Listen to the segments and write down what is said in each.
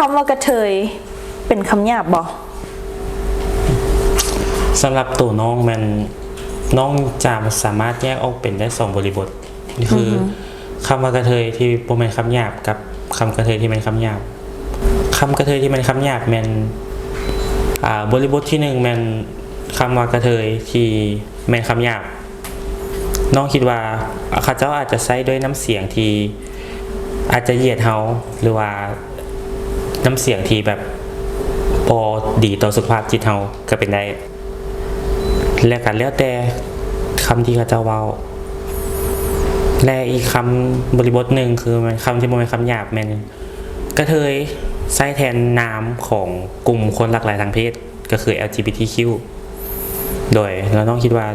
ำว่ากระเทยเป็นคำหยาบบ่สำหรับตัวน้องมันน้องจะสามารถแยกออกเป็นได้2บริบทคือคำว่ากระเทยที่บ่แม่นคำหยาบกับคำกระเทยที่เป็นคำหยาบคำกระเทยที่เป็นคำหยาบแม่นบริบทที่1แม่นคำว่ากระเทยที่แม่นคำหยาบน้องคิดว่าเขาเจ้าอาจจะใช้ด้วยน้ำเสียงที่อาจจะเหยียดเฮาหรือว่าน้ำเสียงที่แบบพอดีต่อสุขภาพจิตเฮาก็เป็นได้แล้วกันแล้วแต่คำที่เขาเจ้าเว้าและอีกคำบริบทหนึ่งคือมันคำที่มันเป็นคำหยาบแม่นกระเทยใช้แทนนามของกลุ่มคนหลากหลายทางเพศก็คือ LGBTQ โดยเราต้องคิดว่า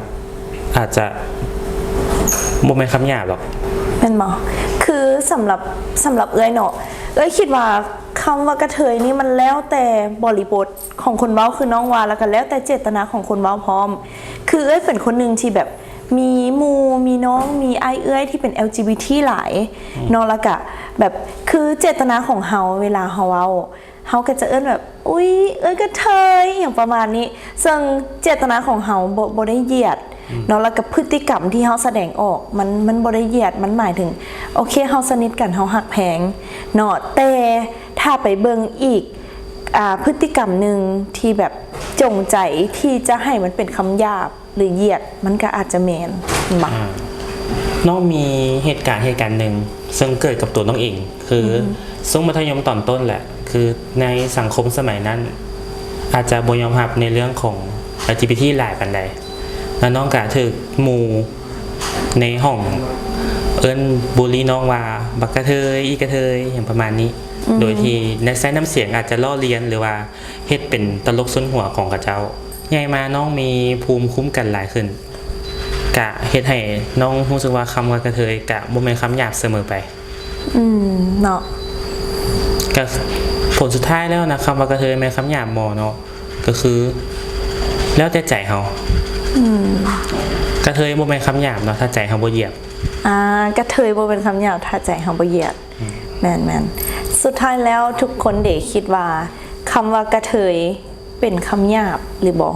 อาจจะบ่เป็นคำหยาบหรอกเป็นบ่คือสำหรับเอ้ยเนาะเอ้ยคิดว่าคำว่ากระเทยนี่มันแล้วแต่บริบทของคนเว้าคือน้องวาแล้วก็แล้วแต่เจตนาของคนเว้าพร้อมคือเอ้ยเป็นคนนึงที่แบบมีหมู่มีน้องมีไอเอ้ยที่เป็น LGBT หลายเนาะแล้วก็แบบคือเจตนาของเฮาเวลาเฮาเว้าเฮาก็จะเอิ้นแบบอุ๊ยเอ้ยกระเทยอย่างประมาณนี้ซึ่งเจตนาของเฮาบ่ได้เหยียดเนาะแล้วกับพฤติกรรมที่เฮาแสดงออกมันบ่ได้เหยียดมันหมายถึงโอเคเฮาสนิทกันเฮาฮักแพงเนาะแต่ถ้าไปเบิ่งอีกพฤติกรรมนึงที่แบบจงใจที่จะให้มันเป็นคำหยาบหรือเหยียดมันก็อาจจะแม่นบ่น้องมีเหตุการณ์หนึ่งซึ่งเกิดกับตัวน้องเองคือช่วงมัธยมตอนต้นแหละคือในสังคมสมัยนั้นอาจจะบ่ยอมรับในเรื่องของ LGBT หลายปานใดแล้วน้องก็ถูกหมู่ในห้องเอิ้นบูลลี่น้องว่าบักกระเทยอีกระเทยอย่างประมาณนี้โดยที่ในใช้น้ำเสียงอาจจะล้อเลียนหรือว่าเฮ็ดเป็นตลกส้นหัวของกระเจ้าใหญ่มาน้องมีภูมิคุ้มกันหลายขึ้นกะเฮ็ดให้น้องรู้สึกว่าคำว่ากระเทยกะบ่แม่นคำหยาบเสมอไปเนาะก็ผลสุดท้ายแล้วนะคำว่ากระเทยแม่นคำหยาบบ่เนาะก็คือแล้วแต่ใจเฮากระเทยบ่แม่นคำหยาบเนาะถ้าใจเฮาบ่เหยียบกระเทยบ่เป็นคำหยาบถ้าใจเฮาบ่เหยียดแม่นสุดท้ายแล้วทุกคนเดคิดว่าคำว่ากระเทยเป็นคำหยาบหรือบ่